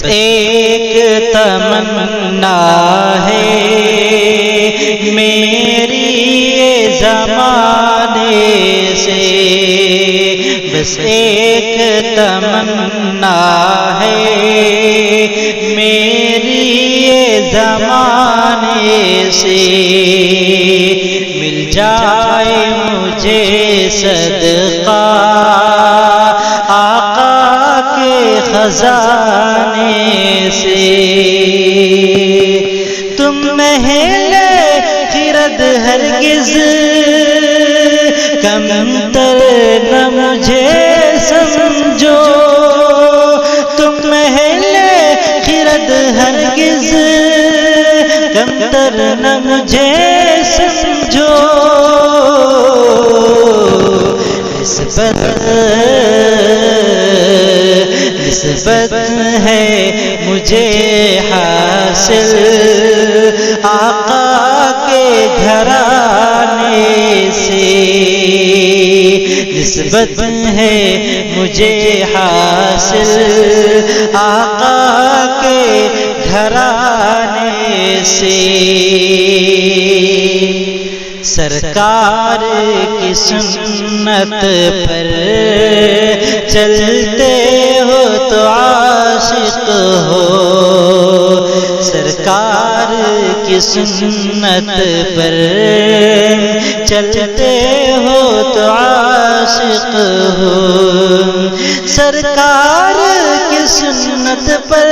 ایک تمنا ہے میری یہ زمانے سے، بس ایک تمنا ہے میری یہ زمانے سے، مل جائے مجھے صدقہ آقا کے خزانے سے۔ تم محل خرد ہرگز کمتر نہ مجھے سمجھو، تم محل خرد ہرگز کمتر نہ مجھے سمجھو، نسبت ہے مجھے حاصل آقا کے گھرانے سے، نسبت ہے مجھے حاصل آقا کے گھرانے سے۔ سرکار کی سنت پر چلتے ہو تو عاشق ہو، سرکار کی سنت پر چلتے ہو تو عاشق ہو، سرکار کی سنت پر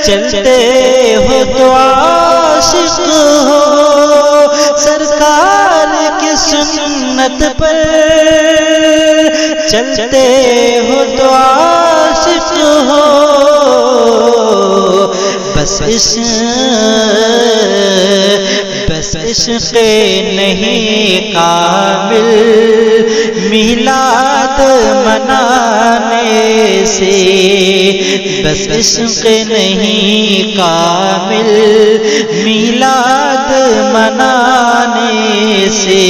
چلتے ہو تو عاشق ہو، سرکار کی سنت پر چلتے ہو تو عاشق ہو، بس عشق نہیں کامل میلاد منانے سے، بس عشق نہیں کامل میلاد منانے سے۔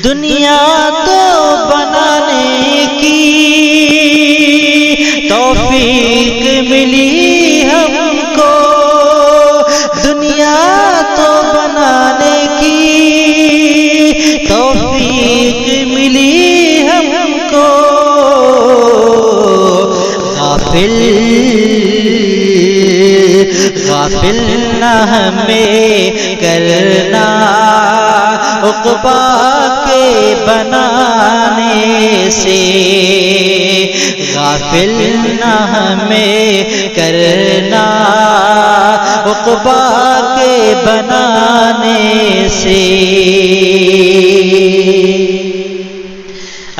دنیا تو بنانے کی توفیق ملی ہم کو، دنیا تو بنانے کی توفیق ملی ہم کو، غافل نہ ہمیں کرنا عقبیٰ کے بنانے سے، غافل نہ ہمیں کرنا عقبیٰ کے بنانے سے۔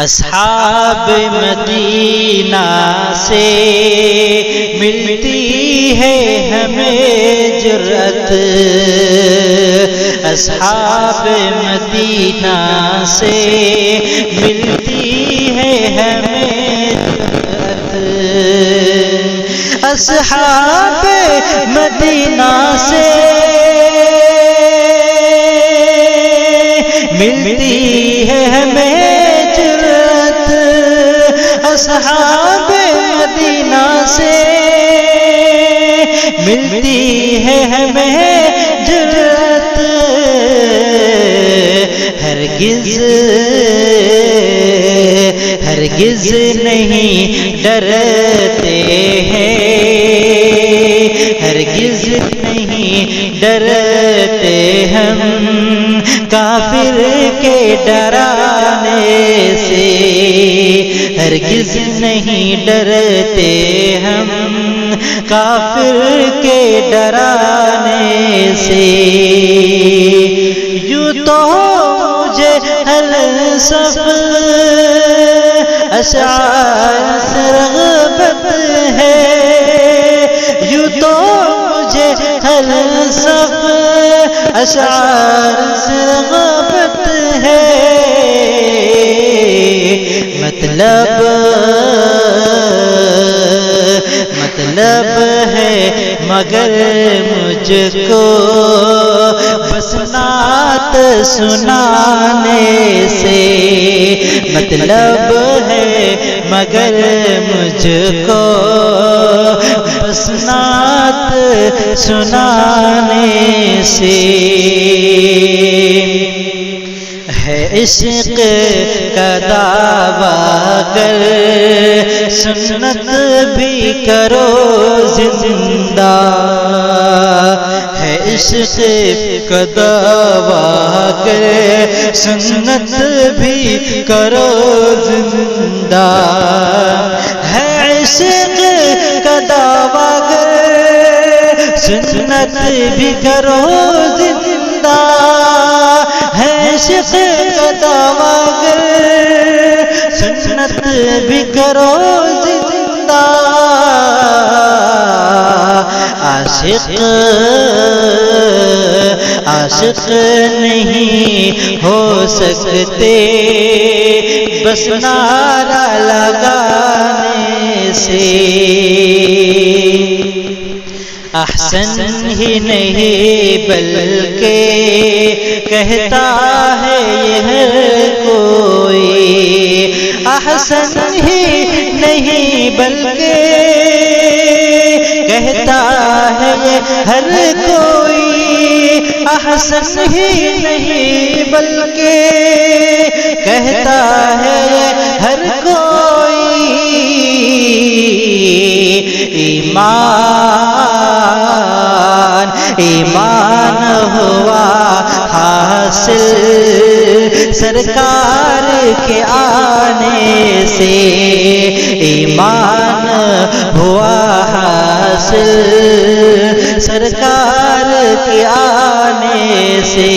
اصحاب مدینہ سے ملتی ہے ہمیں جرأت، اصحاب مدینہ سے ملتی ہے ہمیں جرأت، اصحاب مدینہ سے ملتی ہے ہمیں جرأت، اصحاب مدینہ سے ملتی ہے ہمیں جرأت، ہرگز نہیں ڈرتے ہیں، ہرگز نہیں ڈرتے ہم کافر کے ڈرانے سے، ہرگز نہیں ڈرتے ہم کافر کے ڈرانے سے۔ یوں تو مجھے ہر صف اشعار سے رغبت ہے، یوں تو مجھے ہر صف اشعار سے رغبت ہے، مطلب ہے مگر مجھ کو بس نعت سنانے سے، مطلب ہے مگر مجھ کو بس نعت سنانے سے، ہے عشق کا دعویٰ گر سنت بھی کرو زندہ، ہے عشق کا دعویٰ گر سنت بھی کرو زندہ، ہے عشق کا دعویٰ گر سنت بھی کرو زندہ، ہے عشق کا دعویٰ گر سنت بھی کرو زندہ، عاشق نہیں ہو سکتے بس نعرہ لگانے سے، احسن ہی نہیں بلکہ کہتا ہے یہ ہر کوئی، احسن ہی نہیں بلکہ کہتا ہے یہ ہر کوئی، احسن ہی نہیں بلکہ کہتا ہے یہ ہر کوئی، ایمان ہوا حاصل سرکار کے آنے سے، ایمان ہوا حاصل سرکار کے آنے سے۔